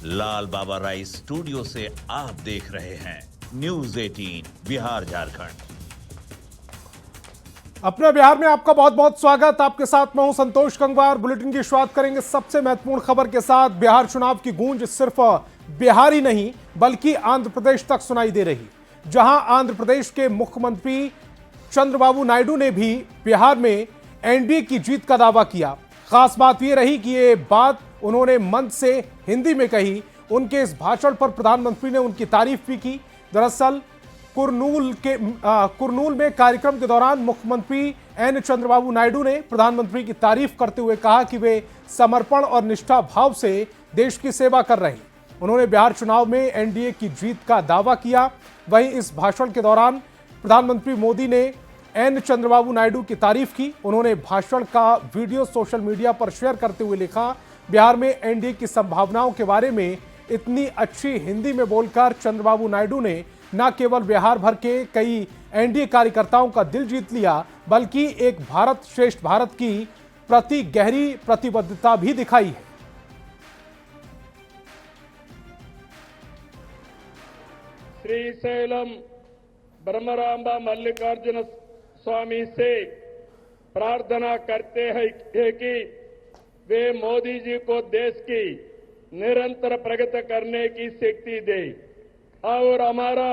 लाल बाबा राय studio से आप देख रहे हैं न्यूज 18 बिहार झारखंड। अपने बिहार में आपका बहुत बहुत स्वागत। आपके साथ मैं हूं संतोष गंगवार। बुलेटिन की शुरुआत करेंगे सबसे महत्वपूर्ण खबर के साथ। बिहार चुनाव की गूंज सिर्फ बिहार ही नहीं बल्कि आंध्र प्रदेश तक सुनाई दे रही, जहां आंध्र प्रदेश के मुख्यमंत्री चंद्रबाबू नायडू ने भी बिहार में एनडीए की जीत का दावा किया। खास बात यह रही कि ये बात उन्होंने मंच से हिंदी में कही। उनके इस भाषण पर प्रधानमंत्री ने उनकी तारीफ भी की। दरअसल कुरनूल में कार्यक्रम के दौरान मुख्यमंत्री एन चंद्रबाबू नायडू ने प्रधानमंत्री की तारीफ करते हुए कहा कि वे समर्पण और निष्ठा भाव से देश की सेवा कर रहे हैं। उन्होंने बिहार चुनाव में एनडीए की जीत का दावा किया। वहीं इस भाषण के दौरान प्रधानमंत्री मोदी ने एन चंद्रबाबू नायडू की तारीफ की। उन्होंने भाषण का वीडियो सोशल मीडिया पर शेयर करते हुए लिखा, बिहार में एनडीए की संभावनाओं के बारे में इतनी अच्छी हिंदी में बोलकर चंद्रबाबू नायडू ने न केवल बिहार भर के कई एनडीए कार्यकर्ताओं का दिल जीत लिया बल्कि एक भारत श्रेष्ठ भारत की प्रति गहरी प्रतिबद्धता भी दिखाई है। श्रीशैलम ब्रह्मरांबा मल्लिकार्जुन स्वामी से प्रार्थना करते हैं कि वे मोदी जी को देश की निरंतर प्रगति करने की शक्ति दे और हमारा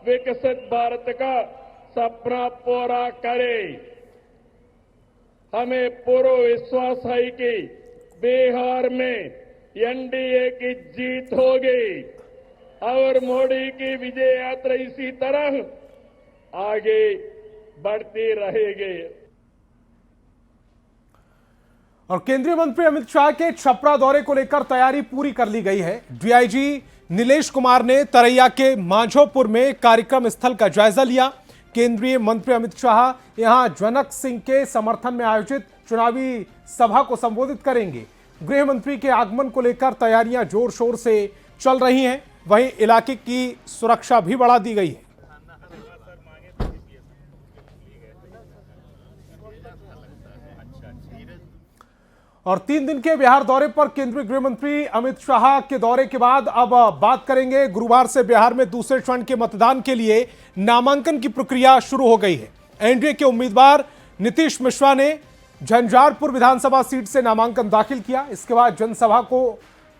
विकसित भारत का सपना पूरा करे। हमें पूरा विश्वास है कि बिहार में एनडीए की जीत होगी और मोदी की विजय यात्रा इसी तरह आगे बढ़ती रहेगी। और केंद्रीय मंत्री अमित शाह के छपरा दौरे को लेकर तैयारी पूरी कर ली गई है। डीआईजी नीलेश कुमार ने तरैया के मांझोपुर में कार्यक्रम स्थल का जायजा लिया। केंद्रीय मंत्री अमित शाह यहां जनक सिंह के समर्थन में आयोजित चुनावी सभा को संबोधित करेंगे। गृह मंत्री के आगमन को लेकर तैयारियां जोर शोर से चल रही हैं। वहीं इलाके की सुरक्षा भी बढ़ा दी गई है। और 3 दिन के बिहार दौरे पर केंद्रीय गृह मंत्री अमित शाह के दौरे के बाद अब बात करेंगे। गुरुवार से बिहार में दूसरे चरण के मतदान के लिए नामांकन की प्रक्रिया शुरू हो गई है। एनडीए के उम्मीदवार नीतीश मिश्रा ने झंझारपुर विधानसभा सीट से नामांकन दाखिल किया। इसके बाद जनसभा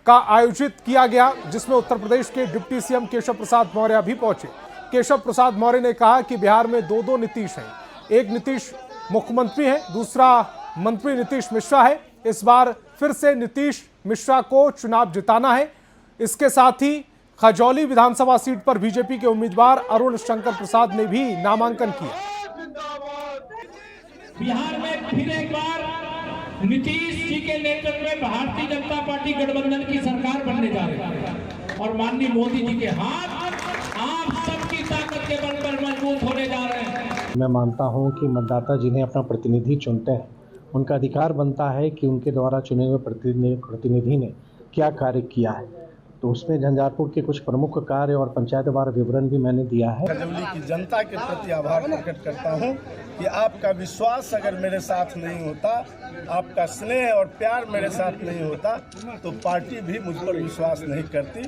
का आयोजित किया गया, जिसमें उत्तर प्रदेश के डिप्टी सीएम केशव प्रसाद मौर्य भी पहुंचे। केशव प्रसाद मौर्य ने कहा कि बिहार में दो नीतीश हैं, एक नीतीश मुख्यमंत्री है, दूसरा मंत्री नीतीश मिश्रा है। इस बार फिर से नीतीश मिश्रा को चुनाव जिताना है। इसके साथ ही खजौली विधानसभा सीट पर बीजेपी के उम्मीदवार अरुण शंकर प्रसाद ने भी नामांकन किया। बिहार में फिर एक बार नीतीश जी के नेतृत्व में भारतीय जनता पार्टी गठबंधन की सरकार बनने जा रही है और माननीय मोदी जी के हाथ आप सबकी ताकत के बल पर मजबूत होने जा रहे हैं। मैं मानता हूं कि मतदाता जिन्हें अपना प्रतिनिधि चुनते हैं उनका अधिकार बनता है कि उनके द्वारा चुने हुए प्रतिनिधि ने क्या कार्य किया है। तो उसमें झंझारपुर के कुछ प्रमुख कार्य और पंचायतवार विवरण भी मैंने दिया है। खजौली की जनता के प्रति आभार प्रकट करता हूं कि आपका विश्वास अगर मेरे साथ नहीं होता, आपका स्नेह और प्यार मेरे साथ नहीं होता तो पार्टी भी मुझ पर विश्वास नहीं करती।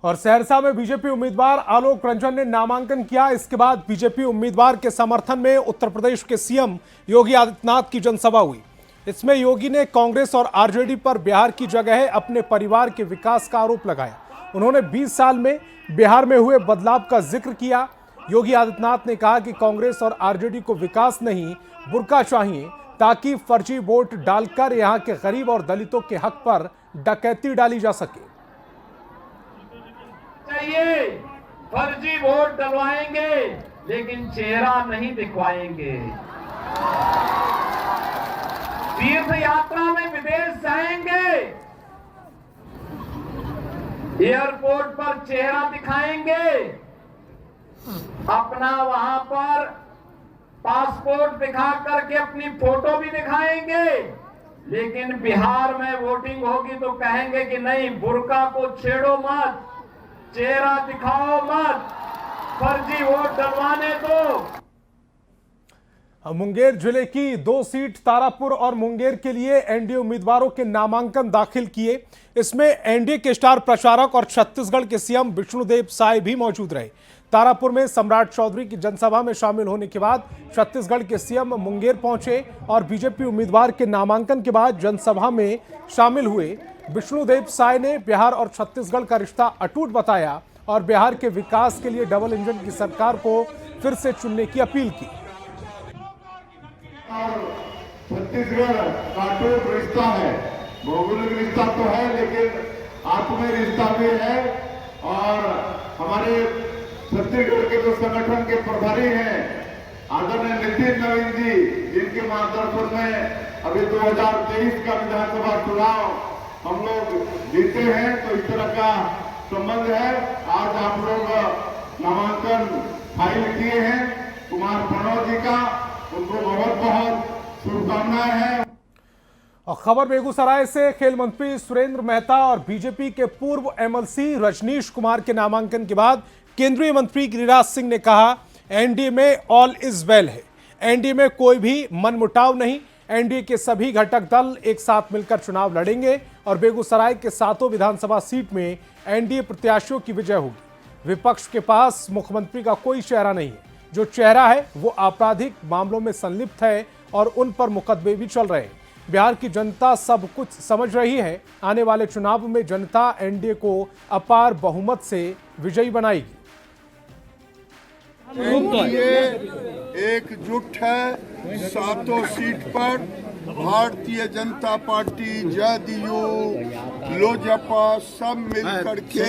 और सहरसा में बीजेपी उम्मीदवार आलोक रंजन ने नामांकन किया। इसके बाद बीजेपी उम्मीदवार के समर्थन में उत्तर प्रदेश के सीएम योगी आदित्यनाथ की जनसभा हुई। इसमें योगी ने कांग्रेस और आरजेडी पर बिहार की जगह अपने परिवार के विकास का आरोप लगाया। उन्होंने 20 साल में बिहार में हुए बदलाव का जिक्र किया। योगी आदित्यनाथ ने कहा कि कांग्रेस और आरजेडी को विकास नहीं बुर्का चाहिए, ताकि फर्जी वोट डालकर यहां के गरीब और दलितों के हक पर डकैती डाली जा सके। चाहिए फर्जी वोट डलवाएंगे लेकिन चेहरा नहीं दिखवाएंगे। तीर्थ यात्रा में विदेश जाएंगे, एयरपोर्ट पर चेहरा दिखाएंगे, अपना वहां पर पासपोर्ट दिखा करके अपनी फोटो भी दिखाएंगे, लेकिन बिहार में वोटिंग होगी तो कहेंगे कि नहीं, बुर्का को छेड़ो मत, चेहरा दिखाओ मत, फर्जी वोट डलवाने दो। मुंगेर जिले की 2 सीट तारापुर और मुंगेर के लिए एनडीए उम्मीदवारों के नामांकन दाखिल किए। इसमें एनडीए के स्टार प्रचारक और छत्तीसगढ़ के सीएम विष्णुदेव साय भी मौजूद रहे। तारापुर में सम्राट चौधरी की जनसभा में शामिल होने के बाद छत्तीसगढ़ के सीएम मुंगेर पहुंचे और बीजेपी उम्मीदवार के नामांकन के बाद जनसभा में शामिल हुए। विष्णुदेव साय ने बिहार और छत्तीसगढ़ का रिश्ता अटूट बताया और बिहार के विकास के लिए डबल इंजन की सरकार को फिर से चुनने की अपील की। छत्तीसगढ़ का अटूट रिश्ता है, भौगोलिक रिश्ता तो है लेकिन आत्मीय रिश्ता भी है। और हमारे छत्तीसगढ़ के जो संगठन के प्रभारी हैं आदरणीय नितिन नवीन जी, जिनके मार्गदर्शन में अभी 2023 का विधानसभा चुनाव हम लोग जीते हैं, तो इस तरह का संबंध है। आज आप लोग नामांकन फाइल किए हैं कुमार प्रणव जी का, उनको बहुत बहुत शुभकामनाएं हैं। और खबर बेगूसराय से, खेल मंत्री सुरेंद्र मेहता और बीजेपी के पूर्व एमएलसी रजनीश कुमार के नामांकन के बाद केंद्रीय मंत्री गिरिराज सिंह ने कहा एनडीए में ऑल इज वेल है, एनडीए में कोई भी मनमुटाव नहीं, एनडीए के सभी घटक दल एक साथ मिलकर चुनाव लड़ेंगे और बेगूसराय के 7 विधानसभा सीट में एनडीए प्रत्याशियों की विजय होगी। विपक्ष के पास मुख्यमंत्री का कोई चेहरा नहीं है, जो चेहरा है वो आपराधिक मामलों में संलिप्त है और उन पर मुकदमे भी चल रहे हैं। बिहार की जनता सब कुछ समझ रही है, आने वाले चुनाव में जनता एनडीए को अपार बहुमत से विजयी बनाएगी। एकजुट है, 7 सीट पर भारतीय जनता पार्टी, जदयू, लोजपा सब मिलकर के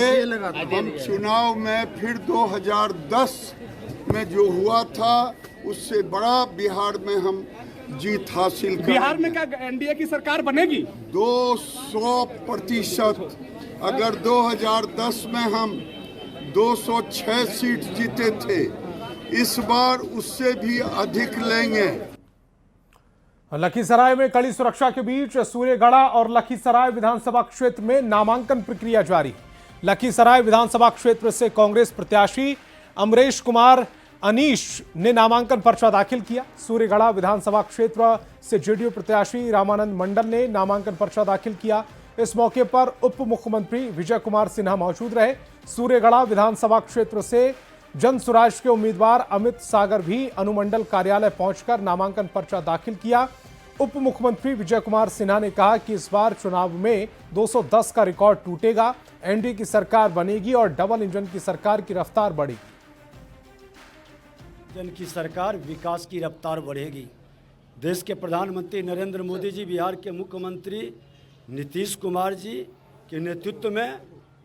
हम चुनाव में फिर 2010 में जो हुआ था उससे बड़ा बिहार में हम जीत हासिल करेंगे। बिहार में क्या एनडीए की सरकार बनेगी? 200%। अगर 2010 में हम 206 सीट जीते थे, इस बार उससे भी अधिक लेंगे। लखीसराय में कड़ी सुरक्षा के बीच सूर्यगढ़ा और लखीसराय विधानसभा क्षेत्र में नामांकन प्रक्रिया जारी। लखीसराय विधानसभा क्षेत्र से कांग्रेस प्रत्याशी अमरेश कुमार अनीश ने नामांकन पर्चा दाखिल किया। सूर्यगढ़ा विधानसभा क्षेत्र से जेडीयू प्रत्याशी रामानंद मंडल ने नामांकन पर्चा दाखिल किया। इस मौके पर उप मुख्यमंत्री विजय कुमार सिन्हा मौजूद रहे। सूर्यगढ़ा विधानसभा क्षेत्र से जन स्वराज के उम्मीदवार अमित सागर भी अनुमंडल कार्यालय पहुंचकर नामांकन पर्चा दाखिल किया। उप मुख्यमंत्री विजय कुमार सिन्हा ने कहा कि इस बार चुनाव में 210 का रिकॉर्ड टूटेगा, एनडीए की सरकार बनेगी और डबल इंजन की सरकार की रफ्तार बढ़ेगी। जन की सरकार, विकास की रफ्तार बढ़ेगी। देश के प्रधानमंत्री नरेंद्र मोदी जी, बिहार के मुख्यमंत्री नीतीश कुमार जी के नेतृत्व में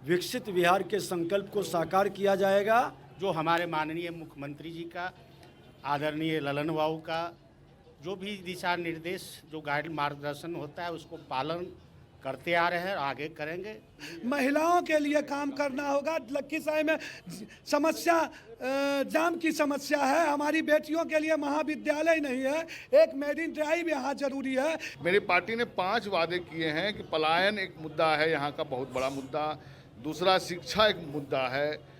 विकसित बिहार के संकल्प को साकार किया जाएगा। जो हमारे माननीय मुख्यमंत्री जी का, आदरणीय ललन बाबू का जो भी दिशा निर्देश, जो गाइड मार्गदर्शन होता है उसको पालन करते आ रहे हैं, आगे करेंगे। महिलाओं के लिए काम करना होगा। लखीसराय में समस्या जाम की समस्या है, हमारी बेटियों के लिए महाविद्यालय नहीं है, एक मेरिन ड्राइव यहाँ जरूरी है। मेरी पार्टी ने 5 वादे किए हैं कि पलायन एक मुद्दा है, यहाँ का बहुत बड़ा मुद्दा। दूसरा, शिक्षा एक मुद्दा है।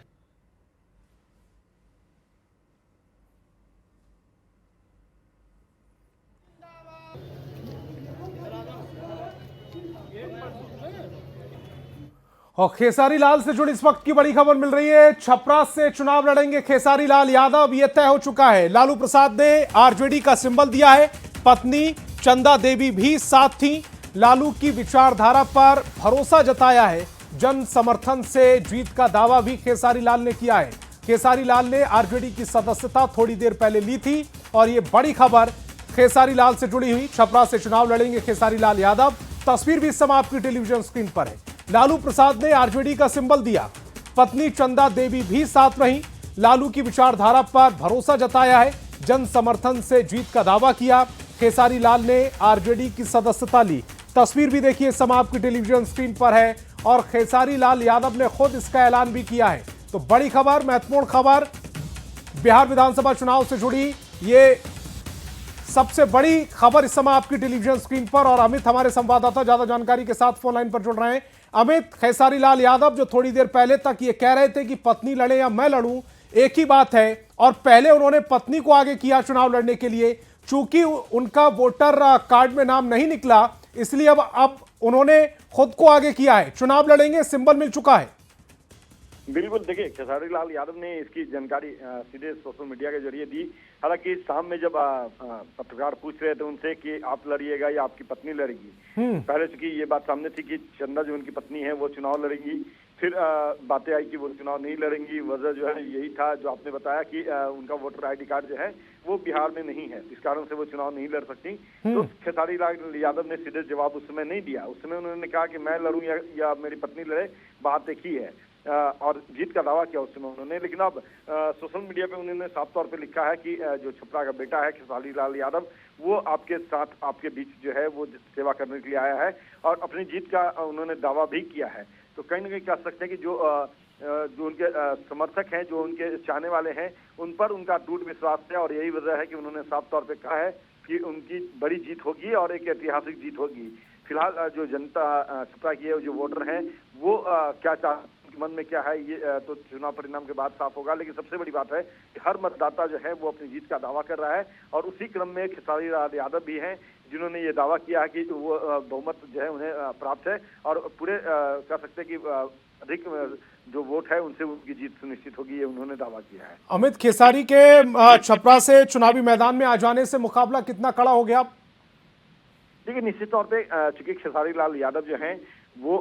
और खेसारी लाल से जुड़ी इस वक्त की बड़ी खबर मिल रही है। छपरा से चुनाव लड़ेंगे खेसारी लाल यादव, यह तय हो चुका है। लालू प्रसाद ने आरजेडी का सिंबल दिया है, पत्नी चंदा देवी भी साथ थी। लालू की विचारधारा पर भरोसा जताया है। जन समर्थन से जीत का दावा भी खेसारी लाल ने किया है। खेसारी लाल ने आरजेडी की सदस्यता थोड़ी देर पहले ली थी और यह बड़ी खबर खेसारी लाल से जुड़ी हुई। छपरा से चुनाव लड़ेंगे खेसारी लाल यादव। तस्वीर भी इस समय आपकी टेलीविजन स्क्रीन पर है। लालू प्रसाद ने आरजेडी का सिंबल दिया, पत्नी चंदा देवी भी साथ रही। लालू की विचारधारा पर भरोसा जताया है, जन समर्थन से जीत का दावा किया। खेसारी लाल ने आरजेडी की सदस्यता ली। तस्वीर भी देखिए, इस समय आपकी टेलीविजन स्क्रीन पर है और खेसारी लाल यादव ने खुद इसका ऐलान भी किया है। तो बड़ी खबर, महत्वपूर्ण खबर, बिहार विधानसभा चुनाव से जुड़ी ये सबसे बड़ी खबर इस समय आपकी टेलीविजन स्क्रीन पर। और अमित हमारे संवाददाता ज्यादा जानकारी के साथ फोन लाइन पर जुड़ रहे हैं। अमित, खेसारी लाल यादव जो थोड़ी देर पहले तक ये कह रहे थे कि पत्नी लड़े या मैं लड़ूं, एक ही बात है, और पहले उन्होंने पत्नी को आगे किया चुनाव लड़ने के लिए, चूंकि उनका वोटर कार्ड में नाम नहीं निकला, इसलिए अब उन्होंने खुद को आगे किया है, चुनाव लड़ेंगे, सिंबल मिल चुका है। बिल्कुल, देखिए खेसारी लाल यादव ने इसकी जानकारी सीधे सोशल मीडिया के जरिए दी। हालांकि शाम में जब पत्रकार पूछ रहे थे उनसे कि आप लड़िएगा या आपकी पत्नी लड़ेगी, पहले चूंकि ये बात सामने थी कि चंदा जो उनकी पत्नी है वो चुनाव लड़ेगी, फिर बातें आई कि वो चुनाव नहीं लड़ेंगी। वजह जो है यही था जो आपने बताया कि उनका वोटर ID कार्ड जो है वो बिहार में नहीं है, इस कारण से वो चुनाव नहीं लड़ सकती। तो खेसारी लाल यादव ने सीधे जवाब उस समय नहीं दिया। उस समय उन्होंने कहा कि मैं लड़ूं या मेरी पत्नी लड़े, बात एक ही है, और जीत का दावा किया उस समय उन्होंने। लेकिन अब सोशल मीडिया पे उन्होंने साफ तौर पे लिखा है कि जो छपरा का बेटा है खेसारी लाल यादव, वो आपके साथ आपके बीच जो है वो सेवा करने के लिए आया है और अपनी जीत का उन्होंने दावा भी किया है। तो कहीं ना कहीं कह सकते हैं कि जो उनके समर्थक हैं, जो उनके चाहने वाले हैं, उन पर उनका टूट विश्वास है और यही वजह है कि उन्होंने साफ तौर पे कहा है कि उनकी बड़ी जीत होगी और एक ऐतिहासिक जीत होगी। फिलहाल जो जनता छपरा की है, जो वोटर हैं, वो क्या मन में क्या है ये तो चुनाव परिणाम के बाद साफ होगा। लेकिन सबसे बड़ी बात है कि हर मतदाता जो है वो अपनी जीत का दावा कर रहा है और उसी क्रम में खेसारी लाल यादव भी हैं जिन्होंने ये दावा किया है कि वो बहुमत जो है उन्हें प्राप्त है और पूरे कह सकते हैं कि अधिक जो वोट है उनसे उनकी जीत सुनिश्चित होगी, ये उन्होंने दावा किया है। अमित, खेसारी के छपरा से चुनावी मैदान में आ जाने से मुकाबला कितना कड़ा हो गया? देखिए, निश्चित तौर पे चूंकि खेसारी लाल यादव जो हैं वो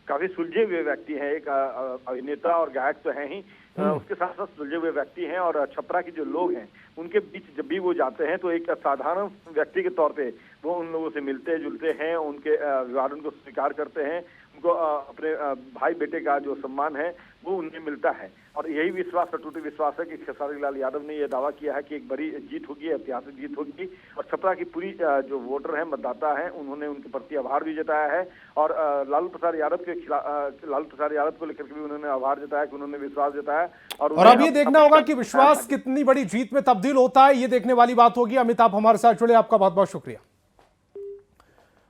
काफी सुलझे हुए व्यक्ति हैं, एक अभिनेता और गायक तो हैं ही, उसके साथ साथ सुलझे हुए व्यक्ति हैं और छपरा के जो लोग हैं उनके बीच जब भी वो जाते हैं तो एक साधारण व्यक्ति के तौर पे वो उन लोगों से मिलते जुलते हैं, उनके विवादों को स्वीकार करते हैं, उनको अपने भाई बेटे का जो सम्मान है वो उन्हें मिलता है। और यही विश्वास, अटूट विश्वास है कि खेसारी लाल यादव ने यह दावा किया है कि एक बड़ी जीत होगी, ऐतिहासिक जीत होगी और छपरा की पूरी जो वोटर हैं, मतदाता हैं, उन्होंने उनके प्रति आभार भी जताया है और लालू प्रसाद यादव को लेकर के भी उन्होंने आभार जताया कि उन्होंने विश्वास जताया। और अब ये देखना होगा कि विश्वास कितनी बड़ी जीत में तब्दील होता है, ये देखने वाली बात होगी। अमित, आप हमारे साथ जुड़े, आपका बहुत बहुत शुक्रिया।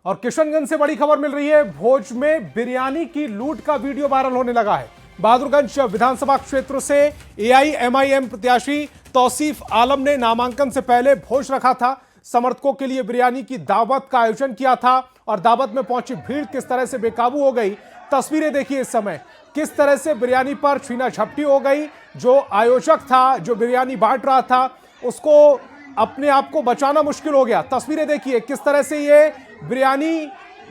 और किशनगंज से बड़ी खबर मिल रही है, भोज में बिरयानी की लूट का वीडियो वायरल होने लगा है। बहादुरगंज विधानसभा क्षेत्र से AIMIM प्रत्याशी तौसीफ आलम ने नामांकन से पहले भोज रखा था, समर्थकों के लिए बिरयानी की दावत का आयोजन किया था और दावत में पहुंची भीड़ किस तरह से बेकाबू हो गई, तस्वीरें देखिए इस समय, किस तरह से बिरयानी पर छीना झपटी हो गई। जो आयोजक था, जो बिरयानी बांट रहा था, उसको अपने आप को बचाना मुश्किल हो गया। तस्वीरें देखिए किस तरह से ये बिरयानी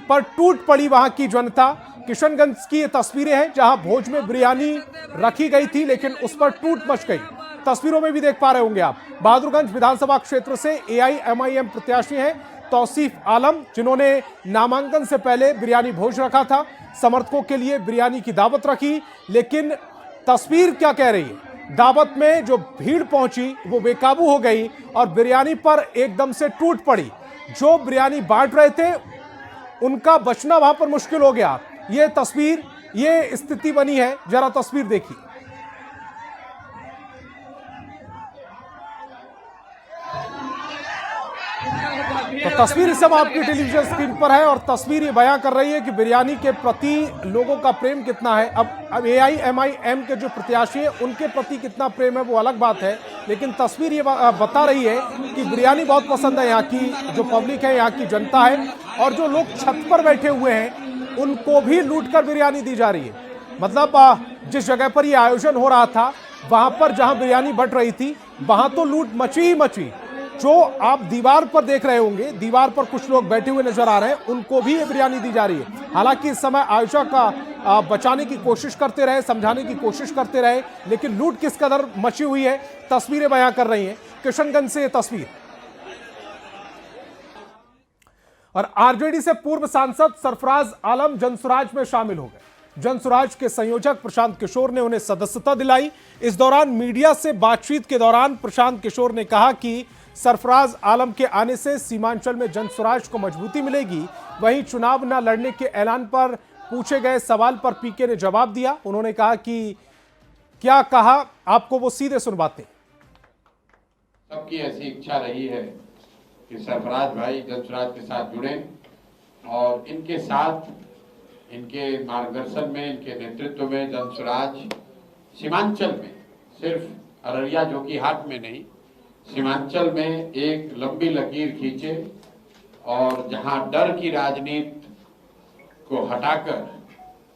पर टूट पड़ी वहां की जनता। किशनगंज की ये तस्वीरें हैं जहां भोज में बिरयानी रखी गई थी लेकिन उस पर टूट मच गई। तस्वीरों में भी देख पा रहे होंगे आप, बहादुरगंज विधानसभा क्षेत्र से AIMIM प्रत्याशी हैं तौसीफ आलम, जिन्होंने नामांकन से पहले बिरयानी भोज रखा था, समर्थकों के लिए बिरयानी की दावत रखी। लेकिन तस्वीर क्या कह रही है, दावत में जो भीड़ पहुंची वो बेकाबू हो गई और बिरयानी पर एकदम से टूट पड़ी। जो बिरयानी बांट रहे थे उनका बचना वहां पर मुश्किल हो गया। ये तस्वीर, ये स्थिति बनी है, जरा तस्वीर देखिए। तो तस्वीर इस समय आपकी टेलीविजन स्क्रीन पर है और तस्वीर ये बयां कर रही है कि बिरयानी के प्रति लोगों का प्रेम कितना है। अब AIMIM के जो प्रत्याशी है उनके प्रति कितना प्रेम है वो अलग बात है, लेकिन तस्वीर ये बता रही है कि बिरयानी बहुत पसंद है यहाँ की जो पब्लिक है, यहाँ की जनता है। और जो लोग छत पर बैठे हुए हैं उनको भी लूटकर बिरयानी दी जा रही है। मतलब जिस जगह पर ये आयोजन हो रहा था वहां पर जहां बिरयानी बट रही थी वहां तो लूट मची ही मची। जो आप दीवार पर देख रहे होंगे, दीवार पर कुछ लोग बैठे हुए नजर आ रहे हैं, उनको भी ये बिरयानी दी जा रही है। हालांकि इस समय आयोजक का बचाने की कोशिश करते रहे, समझाने की कोशिश करते रहे, लेकिन लूट किस कदर मची हुई है तस्वीरें बयां कर रही हैं। किशनगंज से ये तस्वीर। और आरजेडी से पूर्व सांसद सरफराज आलम जनसुराज में शामिल हो गए। जनसुराज के संयोजक प्रशांत किशोर ने उन्हें सदस्यता दिलाई। इस दौरान मीडिया से बातचीत के दौरान प्रशांत किशोर ने कहा कि सरफराज आलम के आने से सीमांचल में जनसुराज को मजबूती मिलेगी। वहीं चुनाव न लड़ने के ऐलान पर पूछे गए सवाल पर पीके ने जवाब दिया। उन्होंने कहा कि क्या कहा, आपको वो सीधे सुनवाते। सबकी ऐसी इच्छा रही है कि सरफराज भाई जनसुराज के साथ जुड़े और इनके साथ, इनके मार्गदर्शन में, इनके नेतृत्व में जनसुराज सीमांचल में, सिर्फ अररिया जोकीहाट में नहीं सीमांचल में एक लंबी लकीर खींचे और जहां डर की राजनीति को हटाकर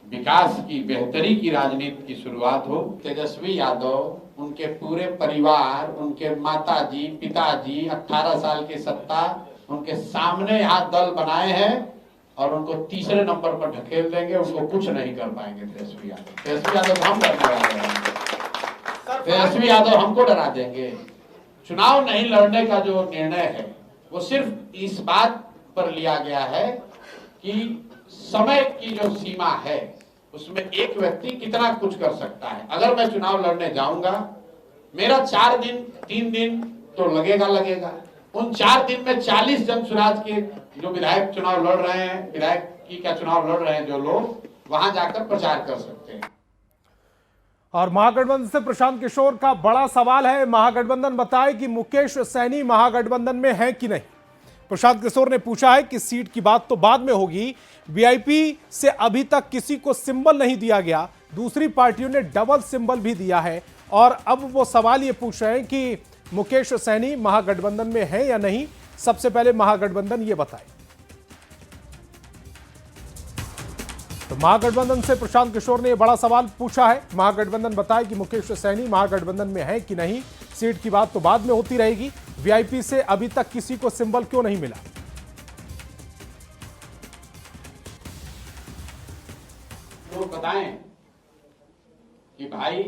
विकास की, बेहतरी की राजनीति की शुरुआत हो। तेजस्वी यादव, उनके पूरे परिवार, उनके माताजी, पिताजी 18 साल की सत्ता उनके सामने यहाँ दल बनाए हैं और उनको तीसरे नंबर पर ढकेल देंगे, उनको कुछ नहीं कर पाएंगे तेजस्वी यादव। तेजस्वी यादव हम डरने वाले हैं, तेजस्वी यादव हमको डरा देंगे। चुनाव नहीं लड़ने का जो निर्णय है वो सिर्फ इस बात पर लिया गया है कि समय की जो सीमा है उसमें एक व्यक्ति कितना कुछ कर सकता है। अगर मैं चुनाव लड़ने जाऊंगा, मेरा 4 दिन 3 दिन तो लगेगा। उन 4 दिन में 40 जन स्वराज के जो विधायक चुनाव लड़ रहे हैं, विधायक की क्या चुनाव लड़ रहे हैं जो लोग, वहां जाकर प्रचार कर सकते हैं। और महागठबंधन से प्रशांत किशोर का बड़ा सवाल है। महागठबंधन बताए कि मुकेश सहनी महागठबंधन में है कि नहीं। प्रशांत किशोर ने पूछा है कि सीट की बात तो बाद में होगी, वीआईपी से अभी तक किसी को सिंबल नहीं दिया गया, दूसरी पार्टियों ने डबल सिंबल भी दिया है और अब वो सवाल ये पूछ रहे हैं कि मुकेश सहनी महागठबंधन में है या नहीं। सबसे पहले महागठबंधन ये बताए। तो महागठबंधन से प्रशांत किशोर ने यह बड़ा सवाल पूछा है। महागठबंधन बताए कि मुकेश सहनी महागठबंधन में है कि नहीं। सीट की बात तो बाद में होती रहेगी, वीआईपी से अभी तक किसी को सिंबल क्यों नहीं मिला। लोग बताएं कि भाई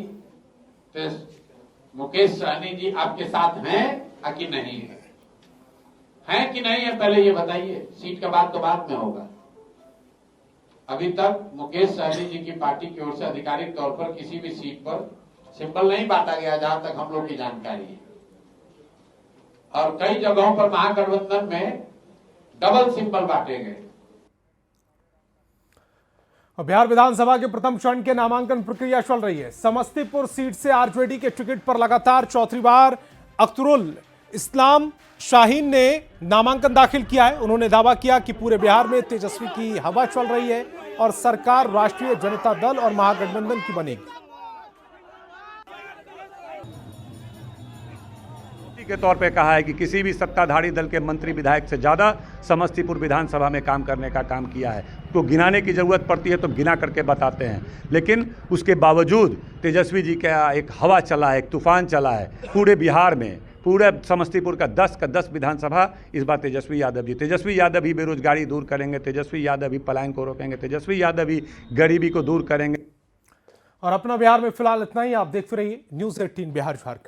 मुकेश सहनी जी आपके साथ हैं कि नहीं है, हैं कि नहीं है, पहले ये बताइए। सीट का बात तो बाद में होगा। अभी तक मुकेश सहनी जी की पार्टी की ओर से आधिकारिक तौर पर किसी भी सीट पर सिंबल नहीं बांटा गया, जहां तक हम लोग की जानकारी है। और कई जगहों पर महागठबंधन में डबल सिंबल बांटे गए। बिहार विधानसभा के प्रथम चरण के नामांकन प्रक्रिया चल रही है। समस्तीपुर सीट से आरजेडी के टिकट पर लगातार चौथी बार अख्तरुल इस्लाम शाहीन ने नामांकन दाखिल किया है। उन्होंने दावा किया कि पूरे बिहार में तेजस्वी की हवा चल रही है और सरकार राष्ट्रीय जनता दल और महागठबंधन की बनेगी। के तौर पे कहा है कि किसी भी सत्ताधारी दल के मंत्री विधायक से ज़्यादा समस्तीपुर विधानसभा में काम करने का काम किया है। तो गिनाने की ज़रूरत पड़ती है तो गिना करके बताते हैं, लेकिन उसके बावजूद तेजस्वी जी का एक हवा चला है, एक तूफान चला है पूरे बिहार में। पूरे समस्तीपुर का 10 का 10 विधानसभा इस बार तेजस्वी यादव जी। तेजस्वी यादव ही बेरोजगारी दूर करेंगे, तेजस्वी यादव ही पलायन को रोकेंगे, तेजस्वी यादव ही गरीबी को दूर करेंगे। और अपना बिहार में फिलहाल इतना ही। आप देखते रहिए न्यूज़ 18 बिहार झारखंड।